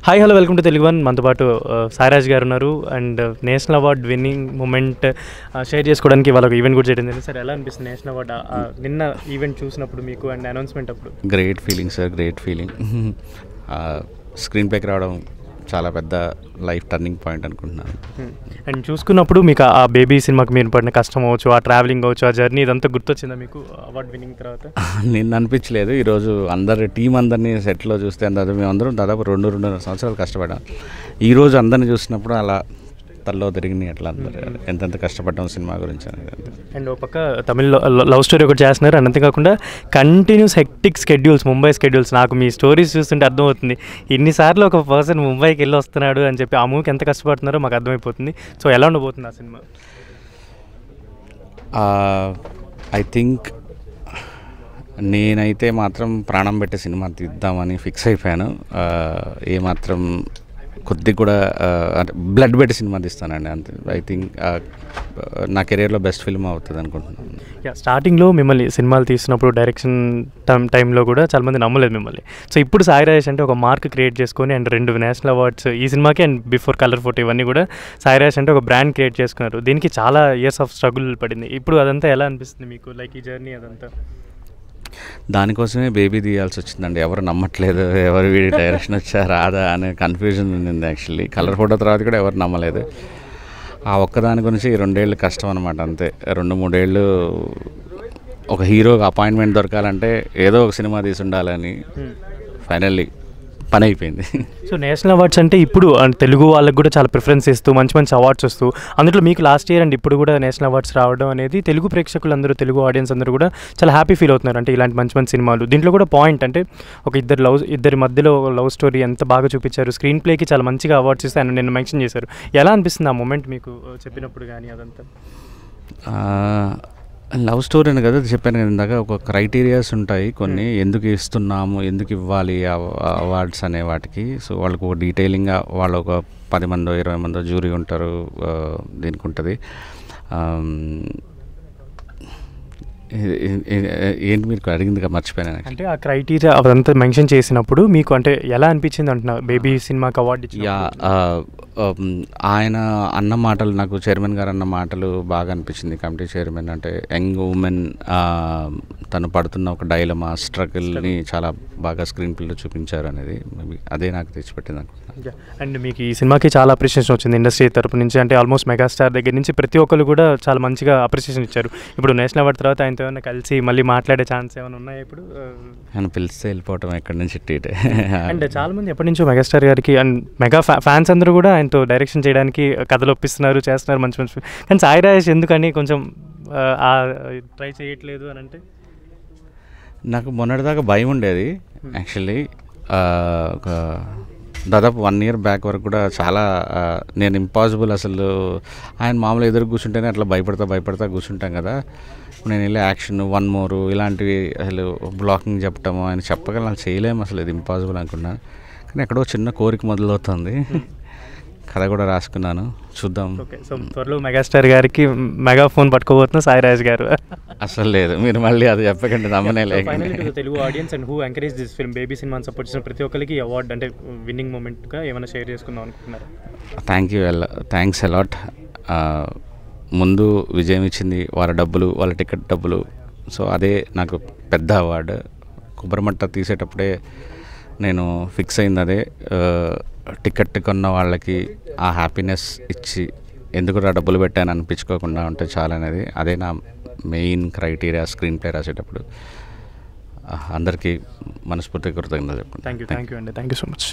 Hi hello welcome to Telugu one. మనతో పాటు సాయిరాజ్ గారు ఉన్నారు. And national award winning moment share చేసుకోవడానికి వాళ్ళకి ఈవెంట్ కూడా చేయడం జరిగింది. సార్ ఎలా అనిపిస్తుంది నేషనల్ అవార్డ్ నిన్న ఈవెంట్ చూసినప్పుడు మీకు అండ్ అనౌన్స్మెంట్ అప్పుడు? Great feeling sir, great feeling. Screen ప్లేకి రావడం చాలా పెద్ద లైఫ్ టర్నింగ్ పాయింట్ అనుకుంటున్నాను. అండ్ చూసుకున్నప్పుడు మీకు ఆ బేబీ సినిమాకి మీరు పడిన కష్టం అవ్వచ్చు, ఆ ట్రావెలింగ్ అవ్వచ్చు, ఆ జర్నీ ఇదంతా గుర్తొచ్చిందా మీకు అవార్డ్ విన్నింగ్ తర్వాత? నిన్ను అనిపించలేదు. ఈరోజు టీం అందరినీ సెట్లో చూస్తే మేమందరం దాదాపు 2.5 సంవత్సరాలు కష్టపడ్డాం. ఈరోజు అందరిని చూసినప్పుడు అలా తల్లో తిరిగినాయి అట్లా అందరు ఎంతెంత కష్టపడ్డాం సినిమా గురించి అనేది. అండ్ ఒక పక్క తమిళ్లో లవ్ స్టోరీ ఒకటి చేస్తున్నారు. అండ్ అంతేకాకుండా continuous hectic schedules, Mumbai schedules. నాకు మీ స్టోరీస్ చూస్తుంటే అర్థమవుతుంది ఇన్నిసార్లు ఒక పర్సన్ ముంబైకి వెళ్ళి వస్తున్నాడు అని చెప్పి. ఆ మూవీకి ఎంత కష్టపడుతున్నారో మాకు అర్థమైపోతుంది. సో ఎలా ఉండబోతుంది ఆ సినిమా? ఐ థింక్ నేనైతే మాత్రం ప్రాణం పెట్టే సినిమా తీద్దామని ఫిక్స్ అయిపోయాను. ఏమాత్రం కొద్దిగా కూడా అంటే బ్లడ్ పెట్టి సినిమా తీస్తానండి అంతే. ఐ థింక్ నా కెరీర్లో బెస్ట్ ఫిల్మ్ అవుతుంది అనుకుంటున్నాను. స్టార్టింగ్లో మిమ్మల్ని సినిమాలు తీస్తున్నప్పుడు డైరెక్షన్ టైంలో కూడా చాలామంది నమ్మలేదు మిమ్మల్ని. సో ఇప్పుడు సాయి రాజేష్ అంటే ఒక మార్క్ క్రియేట్ చేసుకొని అండ్ 2 నేషనల్ అవార్డ్స్ ఈ సినిమాకి అండ్ బిఫోర్ కలర్ ఫోటో ఇవన్నీ కూడా సాయి రాజేష్ అంటే ఒక బ్రాండ్ క్రియేట్ చేసుకున్నారు. దీనికి చాలా ఇయర్స్ ఆఫ్ స్ట్రగుల్ పడింది. ఇప్పుడు అదంతా ఎలా అనిపిస్తుంది మీకు, లైక్ ఈ జర్నీ అదంతా? దానికోసమే బేబీ తీయాల్సి వచ్చిందండి. ఎవరు నమ్మట్లేదు, ఎవరు వీడి డైరెక్షన్ వచ్చా రాదా అనే కన్ఫ్యూజన్ ఉంది యాక్చువల్లీ. కలర్ ఫోటో తర్వాత కూడా ఎవరు నమ్మలేదు. ఆ ఒక్కదాని గురించి 2 ఏళ్ళు కష్టం అనమాట అంతే. 2-3 ఏళ్ళు ఒక హీరోకి అపాయింట్మెంట్ దొరకాలంటే ఏదో ఒక సినిమా తీసి ఉండాలని ఫైనల్లీ పని అయిపోయింది. సో నేషనల్ అవార్డ్స్ అంటే ఇప్పుడు తెలుగు వాళ్ళకి కూడా చాలా ప్రిఫరెన్స్ ఇస్తూ మంచి మంచి అవార్డ్స్ వస్తూ, అందులో మీకు లాస్ట్ ఇయర్ అండ్ ఇప్పుడు కూడా నేషనల్ అవార్డ్స్ రావడం అనేది తెలుగు ప్రేక్షకులందరూ, తెలుగు ఆడియన్స్ అందరూ కూడా చాలా హ్యాపీ ఫీల్ అవుతున్నారు. అంటే ఇలాంటి మంచి మంచి సినిమాలు. దీంట్లో కూడా పాయింట్ అంటే ఒక ఇద్దరి మధ్యలో లవ్ స్టోరీ ఎంత బాగా చూపించారు. స్క్రీన్ ప్లేకి చాలా మంచిగా అవార్డ్స్ ఇస్తే ఆయన నిన్న మెన్షన్ చేశారు. ఎలా అనిపిస్తుంది ఆ మూమెంట్ మీకు చెప్పినప్పుడు కానీ అదంతా? లవ్ స్టోరీ అని కదా చెప్పాను కదా ఇందాక. ఒక క్రైటీరియాస్ ఉంటాయి కొన్ని, ఎందుకు ఇస్తున్నాము, ఎందుకు ఇవ్వాలి అవార్డ్స్ అనే వాటికి. సో వాళ్ళకు ఒక డీటెయిలింగ్గా వాళ్ళు ఒక 10 మందో 20 మందో జ్యూరీ ఉంటారు, దీనికి ఉంటుంది. ఏంటి మీరు అడిగిందిగా మర్చిపోయాను. అంటే ఆ క్రైటీరియా అదంతా మెన్షన్ చేసినప్పుడు మీకు అంటే ఎలా అనిపించింది అంటున్నా బేబీ సినిమాకి అవార్డు ఇచ్చి? ఆయన అన్న మాటలు, నాకు చైర్మన్ గారు అన్న మాటలు బాగా అనిపించింది. కమిటీ చైర్మన్ అంటే యంగ్ ఉమెన్ తను పడుతున్న ఒక డైలమా, స్ట్రగుల్ని చాలా బాగా స్క్రీన్ ప్లేలో చూపించారు అనేది అదే నాకు తెచ్చిపెట్టింది అనుకుంటున్నాను. అండ్ మీకు ఈ సినిమాకి చాలా అప్రిషియేషన్ వచ్చింది ఇండస్ట్రీ తరపు నుంచి. అంటే ఆల్మోస్ట్ మెగాస్టార్ దగ్గర నుంచి ప్రతి ఒక్కరు కూడా చాలా మంచిగా అప్రిషియేషన్ ఇచ్చారు. ఇప్పుడు నేషనల్ అవార్డు తర్వాత ఆయనతో ఏమైనా కలిసి మళ్ళీ మాట్లాడే ఛాన్స్ ఏమైనా ఉన్నాయా ఇప్పుడు? ఆయన పిలిస్తే వెళ్ళిపోవటం ఎక్కడి నుంచి టీటే. అండ్ చాలా మంది ఎప్పటి నుంచో మెగాస్టార్ గారికి అండ్ మెగా ఫ్యాన్స్ అందరూ కూడా ఆయనతో డైరెక్షన్ చేయడానికి కథలు ఒప్పిస్తున్నారు, చేస్తున్నారు మంచి మంచి. కానీ సాయి రాజేష్ ఎందుకని కొంచెం ట్రై చేయట్లేదు అని అంటే? నాకు మొన్నటిదాకా భయం ఉండేది యాక్చువల్లీ. ఒక దాదాపు 1 year బ్యాక్ వరకు కూడా చాలా నేను ఇంపాసిబుల్ అసలు. ఆయన మామూలు ఎదురు కూర్చుంటేనే అట్లా భయపడతా కూర్చుంటాం కదా. నేను వెళ్ళి యాక్షన్ 1 more ఇలాంటివి అసలు బ్లాకింగ్ చెప్పటము ఆయన చెప్పగలను చేయలేము అసలు, ఇది ఇంపాసిబుల్ అనుకున్నాను. కానీ ఎక్కడో చిన్న కోరిక మొదలవుతుంది. కథ కూడా రాసుకున్నాను, చూద్దాం. ఓకే, సో త్వరలో మెగాస్టార్ గారికి మెగా ఫోన్ పట్టుకోబోతున్నా సాయి రాజ్ గారు? అసలు లేదు, మీరు మళ్ళీ అది చెప్పకండి, నమ్మనే లేదు. Telugu audience and who encourage this film baby సినిమాని సపోర్ట్ చేసిన ప్రతి ఒక్కరికి అవార్డ్ అంటే విన్నింగ్ మూమెంట్గా ఏమైనా షేర్ చేసుకుందాం అనుకుంటున్నారు? Thanks a lot. ముందు విజయం ఇచ్చింది వాళ్ళ డబ్బులు, వాళ్ళ టికెట్ డబ్బులు. సో అదే నాకు పెద్ద అవార్డు. కొబ్బరిమట్ట తీసేటప్పుడే నేను ఫిక్స్ అయింది అదే. టికెట్ కొన్న వాళ్ళకి ఆ హ్యాపీనెస్ ఇచ్చి ఎందుకు డబ్బులు పెట్టాను అనిపించుకోకుండా ఉంటే చాలనేది, అదే నా మెయిన్ క్రైటీరియా స్క్రీన్ ప్లే రాసేటప్పుడు. అందరికీ మనస్ఫూర్తిగా కృతజ్ఞతలు చెప్పుకుంటాను. థ్యాంక్ యూ అండి, థ్యాంక్ యూ సో మచ్.